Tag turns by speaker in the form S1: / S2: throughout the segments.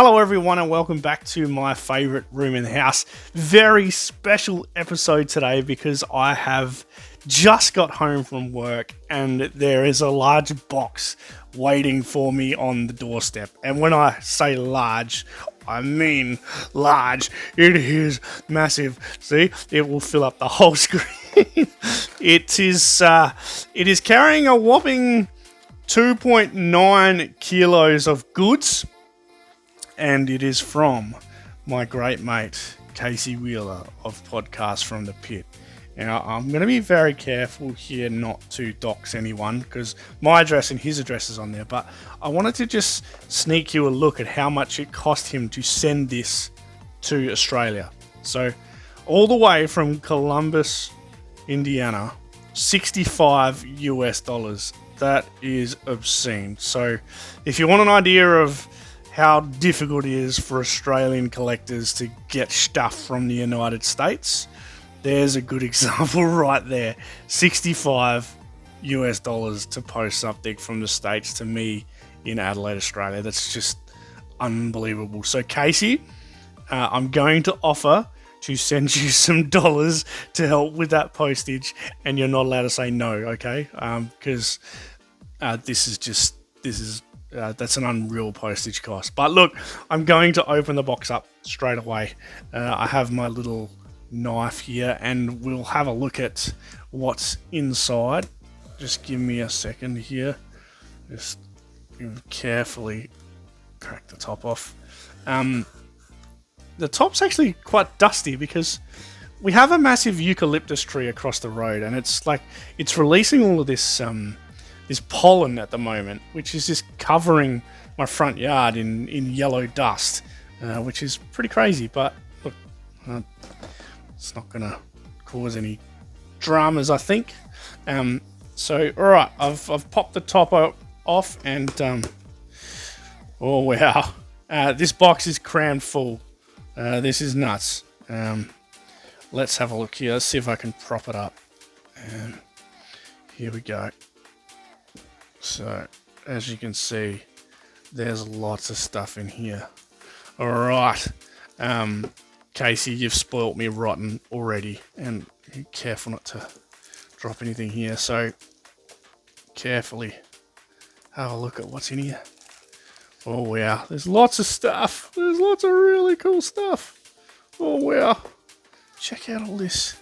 S1: Hello everyone and welcome back to my favourite room in the house. Very special episode today because I have just got home from work and there is a large box waiting for me on the doorstep. And when I say large, I mean large. It is massive. See, it will fill up the whole screen. It is carrying a whopping 2.9 kilos of goods. And it is from my great mate, Casey Wheeler of Podcast from the Pit. Now, I'm going to be very careful here not to dox anyone because my address and his address is on there. But I wanted to just sneak you a look at how much it cost him to send this to Australia. So, all the way from Columbus, Indiana, $65 US. That is obscene. So, if you want an idea of how difficult it is for Australian collectors to get stuff from the United States, there's a good example right there. $65 US to post something from the States to me in Adelaide, Australia. That's just unbelievable. So Casey, I'm going to offer to send you some dollars to help with that postage, and you're not allowed to say no, okay? Because that's an unreal postage cost. But look, I'm going to open the box up straight away. I have my little knife here and we'll have a look at what's inside. Just give me a second here. Just carefully crack the top off. The top's actually quite dusty because we have a massive eucalyptus tree across the road and it's releasing all of this pollen at the moment, which is just covering my front yard in yellow dust, which is pretty crazy. But look, it's not going to cause any dramas, I think. So, all right, I've popped the top off, and oh wow, this box is crammed full. This is nuts. Let's have a look here. Let's see if I can prop it up. Here we go. So, as you can see, there's lots of stuff in here. Alright, Casey, you've spoilt me rotten already, and be careful not to drop anything here, so carefully have a look at what's in here. Oh wow, there's lots of stuff. There's lots of really cool stuff. Oh wow, check out all this.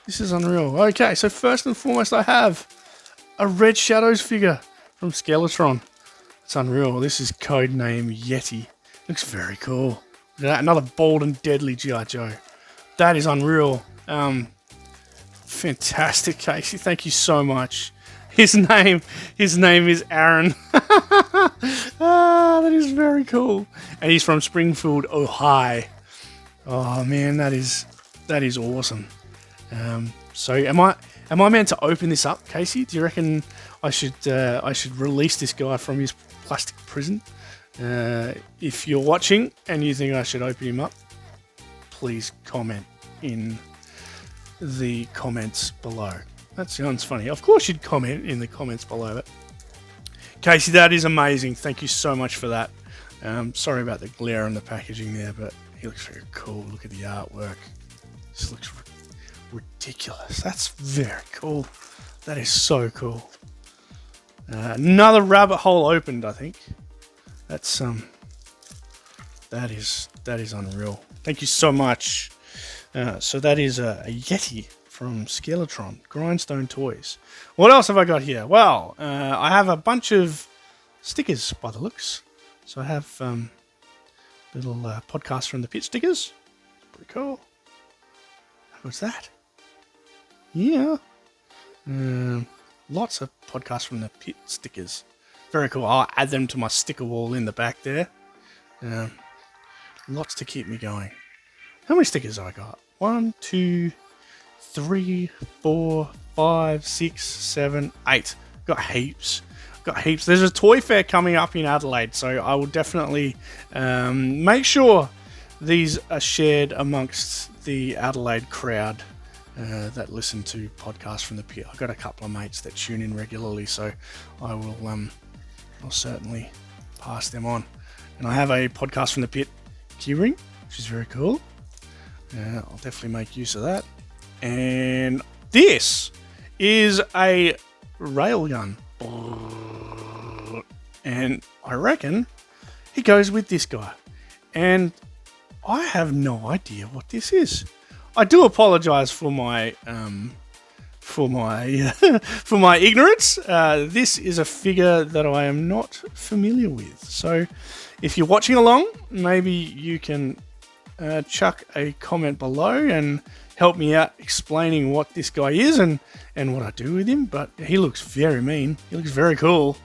S1: This is unreal. Okay, so first and foremost I have a Red Shadows figure from Skeletron. It's unreal. This is codename Yeti. Looks very cool. Look at that. Another bold and deadly G.I. Joe. That is unreal. Fantastic, Casey. Thank you so much. His name is Aaron. That is very cool. And he's from Springfield, Ohio. Oh man, that is awesome. So am I meant to open this up, Casey? Do you reckon I should release this guy from his plastic prison? If you're watching and you think I should open him up, please comment in the comments below. That sounds funny. Of course you'd comment in the comments below it. Casey, that is amazing. Thank you so much for that. Sorry about the glare on the packaging there, but he looks very cool. Look at the artwork. This looks ridiculous. That's very cool. That is so cool. Another rabbit hole opened, I think. That's that is unreal. Thank you so much. So that is a Yeti from Skeletron, Grindstone Toys. What else have I got here? Well, I have a bunch of stickers by the looks. So I have little Podcast from the Pit stickers. Pretty cool. What's that? Yeah. Lots of Podcasts from the Pit stickers. Very cool. I'll add them to my sticker wall in the back there. Lots to keep me going. How many stickers have I got? 1, 2, 3, 4, 5, 6, 7, 8. Got heaps. There's a toy fair coming up in Adelaide, so I will definitely make sure these are shared amongst the Adelaide crowd that listen to Podcasts from the Pit. I've got a couple of mates that tune in regularly, so I'll certainly pass them on. And I have a podcast from the pit keyring, which is very cool. I'll definitely make use of that. And this is a railgun. And I reckon he goes with this guy. And I have no idea what this is. I do apologise for my for my ignorance. This is a figure that I am not familiar with. So if you're watching along, maybe you can chuck a comment below and help me out explaining what this guy is and what I do with him. But he looks very mean. He looks very cool.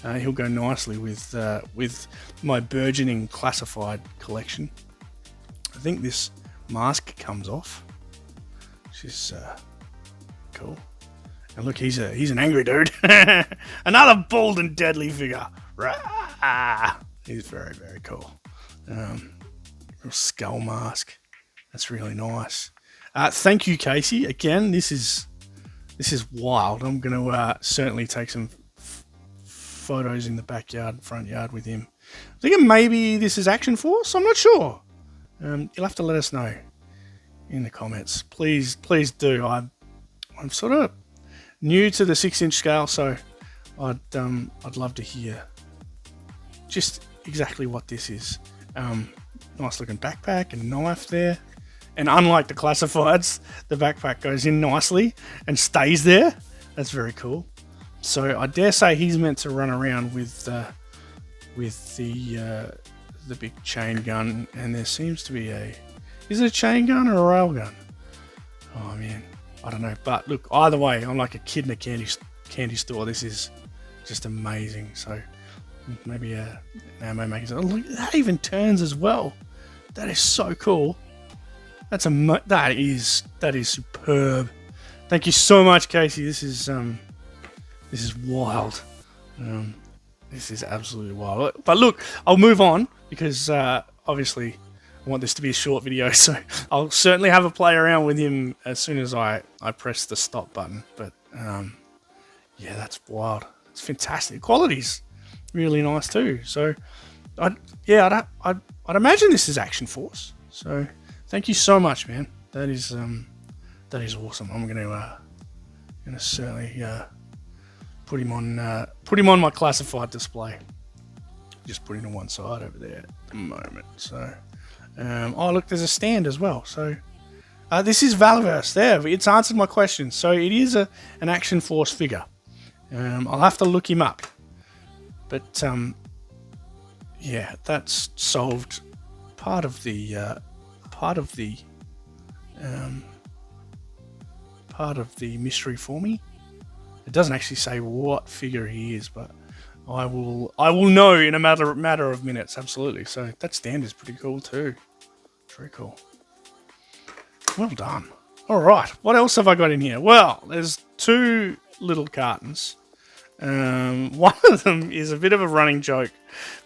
S1: He'll go nicely with my burgeoning classified collection. I think this mask comes off, which is cool. And look, he's an angry dude. Another bold and deadly figure. Rah! He's very, very cool. Little skull mask. That's really nice. Thank you, Casey. Again, this is wild. I'm going to certainly take some photos in the backyard, front yard with him. I'm thinking maybe this is Action Force. I'm not sure. You'll have to let us know in the comments. Please do. I'm sort of new to the 6-inch scale, so I'd love to hear just exactly what this is. Nice looking backpack and knife there. And unlike the classifieds, the backpack goes in nicely and stays there. That's very cool. So I dare say he's meant to run around with the big chain gun, and there seems to be is it a chain gun or a rail gun? Oh man, I don't know. But look, either way, I'm like a kid in a candy store. This is just amazing. So maybe an ammo maker. Oh, look, that even turns as well. That is so cool. That is superb. Thank you so much, Casey. This is wild. This is absolutely wild. But look, I'll move on because obviously I want this to be a short video. So I'll certainly have a play around with him as soon as I press the stop button. But yeah, that's wild. It's fantastic. Quality's really nice too. So I'd imagine this is Action Force. So thank you so much, man. That is awesome. I'm gonna certainly put him on my classified display. Just put him on one side over there at the moment. So oh look, there's a stand as well. So this is Valaverse. There, it's answered my question. So it is an Action Force figure. I'll have to look him up. But yeah, that's solved part of the mystery for me. It doesn't actually say what figure he is, but I will know in a matter of minutes. Absolutely. So that stand is pretty cool too. Very cool. Well done. All right. What else have I got in here? Well, there's two little cartons. One of them is a bit of a running joke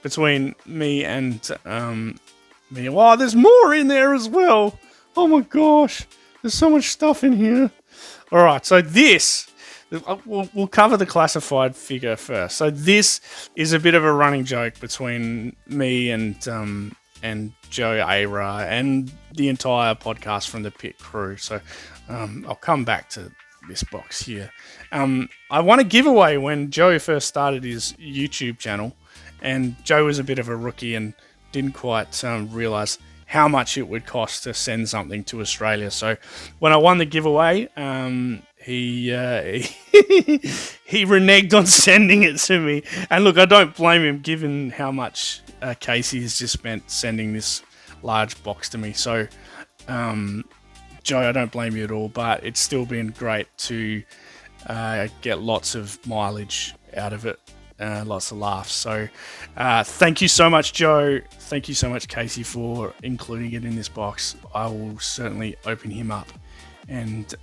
S1: between me and me. Wow, there's more in there as well. Oh my gosh, there's so much stuff in here. All right, so this we'll cover the classified figure first. So this is a bit of a running joke between me and Joe Ara and the entire podcast from the pit crew. So I'll come back to this box here. I won a giveaway when Joe first started his YouTube channel, and Joe was a bit of a rookie and didn't quite realize how much it would cost to send something to Australia. So when I won the giveaway, he reneged on sending it to me. And look, I don't blame him given how much Casey has just spent sending this large box to me. So Joe, I don't blame you at all, but it's still been great to get lots of mileage out of it. Lots of laughs. So thank you so much, Joe. Thank you so much, Casey, for including it in this box. I will certainly open him up and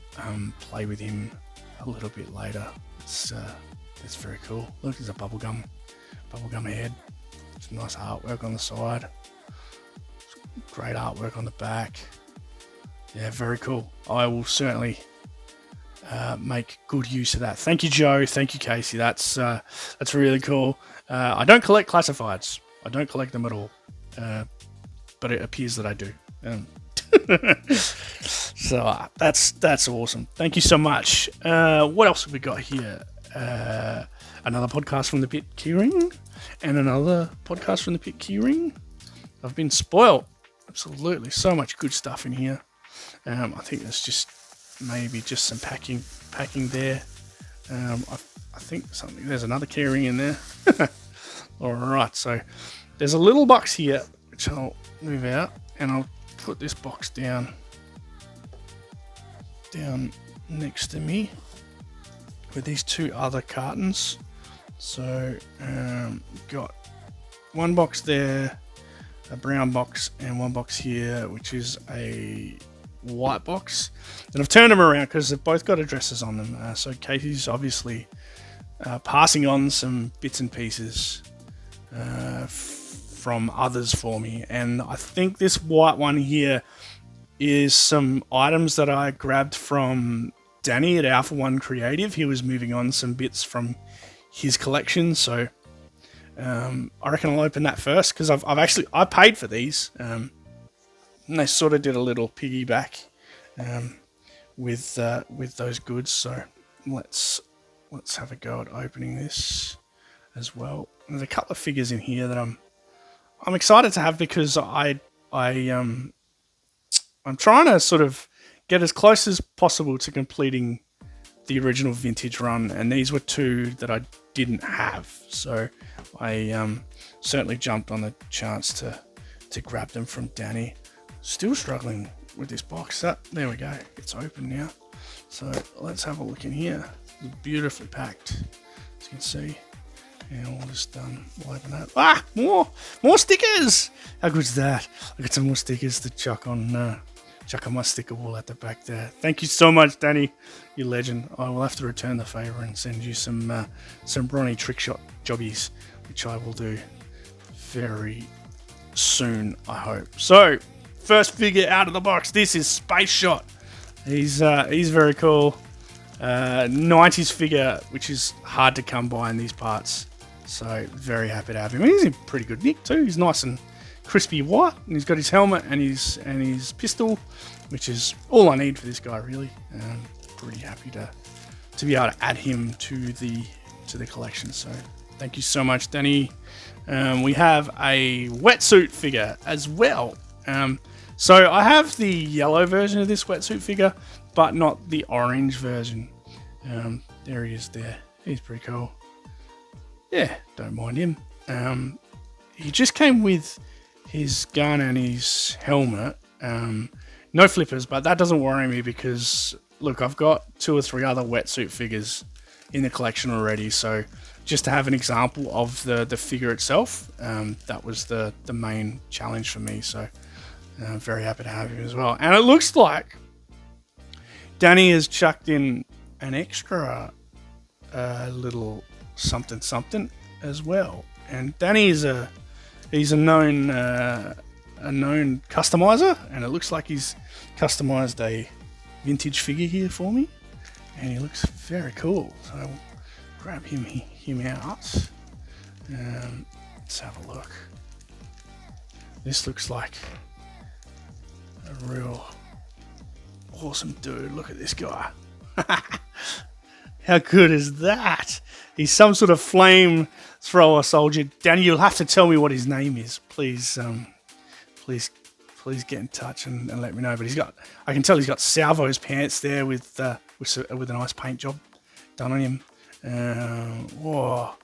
S1: play with him a little bit later. It's very cool. Look, there's a bubblegum head. Some nice artwork on the side. Great artwork on the back. Yeah, very cool. I will certainly make good use of that. Thank you, Joe. Thank you, Casey. That's really cool. I don't collect classifieds. I don't collect them at all, but it appears that I do. So that's awesome. Thank you so much. What else have we got here? Another podcast from the Pit Keyring, and another podcast from the Pit Keyring. I've been spoiled. Absolutely, so much good stuff in here. I think there's just maybe just some packing there. I think there's another keyring in there. All right, so there's a little box here which I'll move out, and I'll put this box down next to me with these two other cartons. So got one box there, a brown box, and one box here which is a white box, and I've turned them around because they've both got addresses on them. So Katie's obviously passing on some bits and pieces from others for me, and I think this white one here is some items that I grabbed from Danny at Alpha One Creative. He was moving on some bits from his collection, so I reckon I'll open that first because I paid for these, and they sort of did a little piggyback with those goods. So let's have a go at opening this as well. There's a couple of figures in here that I'm excited to have because I'm trying to sort of get as close as possible to completing the original vintage run, and these were two that I didn't have, so I certainly jumped on the chance to grab them from Danny. Still struggling with this box. There we go, it's open now. So let's have a look in here. It's beautifully packed, as you can see. And all this done. We'll open that. Ah, more stickers. How good's that? I got some more stickers to chuck on my sticker wall at the back there. Thank you so much, Danny, you legend. I will have to return the favour and send you some Bronny trick shot jobbies, which I will do very soon, I hope. So, first figure out of the box. This is Space Shot. He's very cool. 90s figure, which is hard to come by in these parts. So very happy to have him. He's in pretty good nick too. He's nice and crispy white, and he's got his helmet and his pistol, which is all I need for this guy really. Pretty happy to be able to add him to the collection. So thank you so much, Danny. We have a wetsuit figure as well. So I have the yellow version of this wetsuit figure, but not the orange version. There he is there. He's pretty cool. Yeah, don't mind him. He just came with his gun and his helmet. No flippers, but that doesn't worry me because, look, I've got 2 or 3 other wetsuit figures in the collection already. So just to have an example of the figure itself, that was the main challenge for me. So I'm very happy to have him as well. And it looks like Danny has chucked in an extra little something as well. And Danny is he's a known customizer, and it looks like he's customized a vintage figure here for me, and he looks very cool. So I'll grab him out. Let's have a look. This looks like a real awesome dude. Look at this guy. How good is that? He's some sort of flamethrower soldier. Danny, you'll have to tell me what his name is. Please get in touch and let me know. But I can tell he's got Salvo's pants there with a nice paint job done on him. Whoa.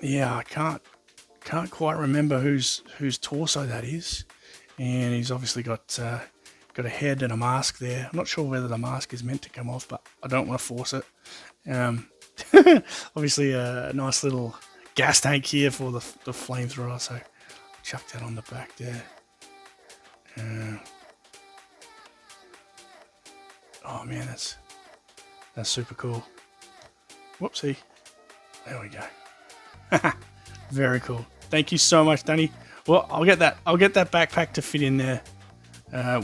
S1: Yeah, I can't quite remember whose torso that is. And he's obviously got a head and a mask there. I'm not sure whether the mask is meant to come off, but I don't want to force it. Obviously a nice little gas tank here for the flamethrower, so chuck that on the back there. Oh man, that's super cool. Whoopsie. There we go. Very cool. Thank you so much, Danny. Well, I'll get that backpack to fit in there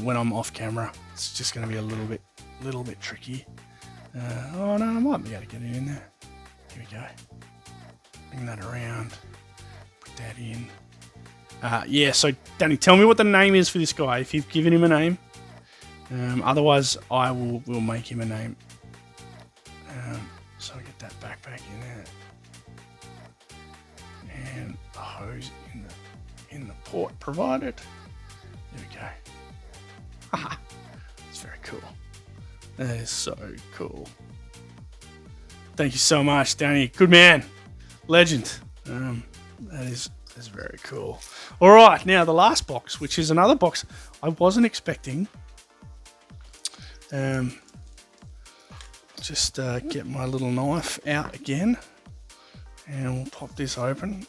S1: when I'm off camera. It's just going to be a little bit tricky. Oh no, I might be able to get it in there. Here we go. Bring that around. Put that in. Yeah, so Danny, tell me what the name is for this guy, if you've given him a name. Otherwise, I will make him a name. So I get that backpack in there. And the hose in the port provided. There we go. Haha, it's very cool. That is so cool. Thank you so much, Danny. Good man. Legend. That is very cool. All right, now the last box, which is another box I wasn't expecting. Just get my little knife out again, and we'll pop this open.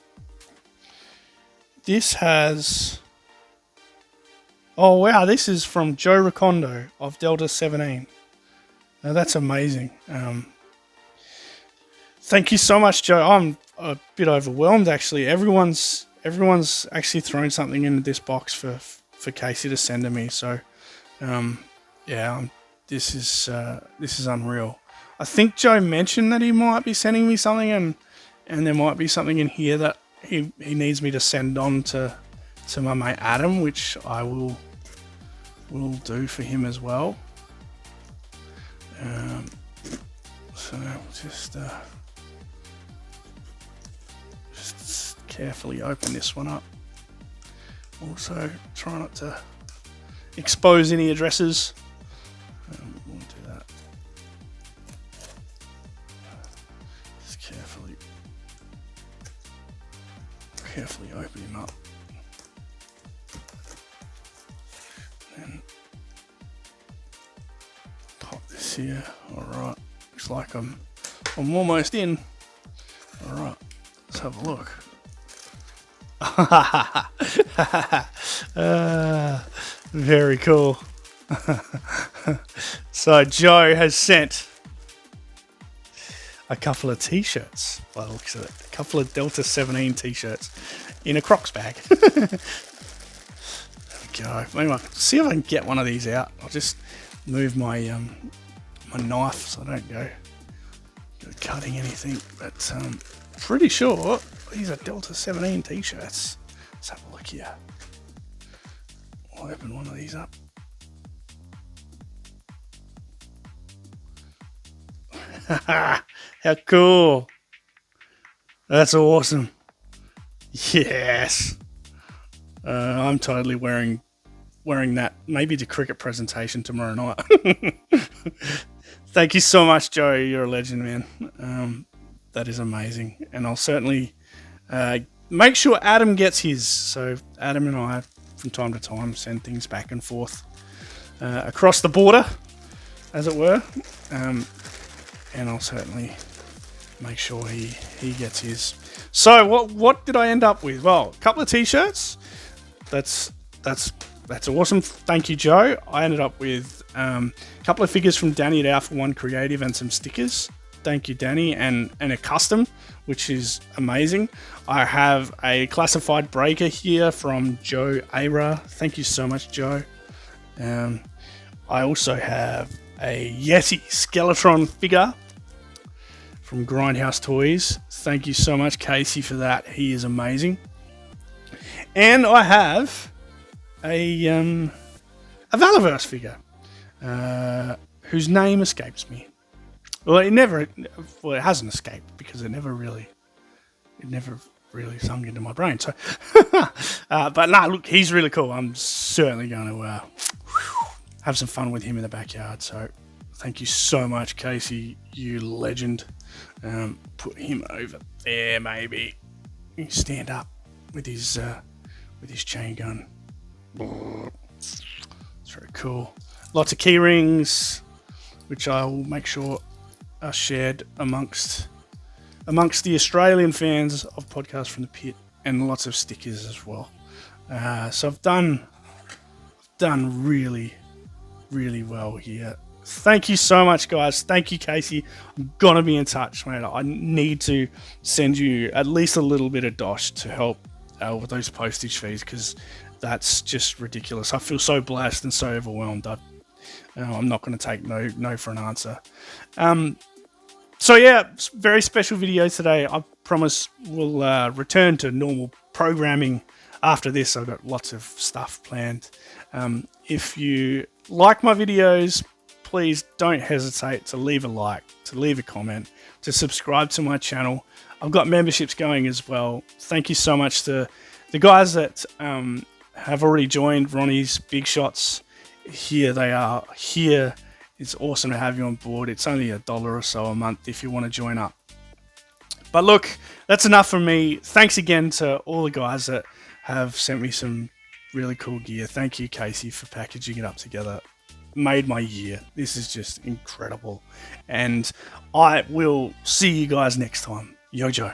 S1: This has... Oh wow, this is from Joe Recondo of Delta 17. Now that's amazing. Thank you so much, Joe. I'm a bit overwhelmed actually. Everyone's actually thrown something into this box for Casey to send to me. So yeah, this is unreal. I think Joe mentioned that he might be sending me something, and there might be something in here that he needs me to send on to my mate Adam, which I will do for him as well. So just carefully open this one up. Also, try not to expose any addresses. We'll do that. Just carefully open him up. Then pop this here. All right. Looks like I'm almost in. All right. Let's have a look. Very cool. So Joe has sent a couple of t-shirts by the looks of it. A couple of Delta 17 t-shirts in a Crocs bag. There we go. Maybe I'll see if I can get one of these out. I'll just move my my knife so I don't go cutting anything. But pretty sure these are Delta 17 t-shirts. Let's have a look here. I'll open one of these up. How cool. That's awesome. Yes. I'm totally wearing that maybe to cricket presentation tomorrow night. Thank you so much, Joe. You're a legend, man. That is amazing. And I'll certainly make sure Adam gets his. So Adam and I, from time to time, send things back and forth across the border, as it were. And I'll certainly make sure he gets his. So what did I end up with? Well, a couple of t-shirts. That's awesome. Thank you, Joe. I ended up with a couple of figures from Danny at Alpha One Creative and some stickers. Thank you, Danny, and a custom, which is amazing. I have a classified breaker here from Joe Ara. Thank you so much, Joe. I also have a Yeti Skeletron figure from Grindhouse Toys. Thank you so much, Casey, for that. He is amazing. And I have a Valaverse figure whose name escapes me. Well, it hasn't escaped because it never really sunk into my brain. So, but no, look, he's really cool. I'm certainly going to have some fun with him in the backyard. So, thank you so much, Casey. You legend. Put him over there, maybe. Stand up with his chain gun. It's very cool. Lots of key rings, which I will make sure are shared amongst the Australian fans of Podcast from the Pit, and lots of stickers as well. So I've done really, really well here. Thank you so much, guys. Thank you, Casey. I'm gonna be in touch, mate. I need to send you at least a little bit of dosh to help with those postage fees, because that's just ridiculous. I feel so blessed and so overwhelmed. I'm not going to take no for an answer. So yeah, very special video today. I promise we'll return to normal programming after this, I've got lots of stuff planned. If you like my videos, please don't hesitate to leave a like, to leave a comment, to subscribe to my channel. I've got memberships going as well. Thank you so much to the guys that have already joined Ronnie's Big Shots. Here they are. Here, it's awesome to have you on board. It's only $1 or so a month if you want to join up. But look, that's enough from me. Thanks again to all the guys that have sent me some really cool gear. Thank you, Casey, for packaging it up together. Made my year. This is just incredible. And I will see you guys next time. Yo, Joe.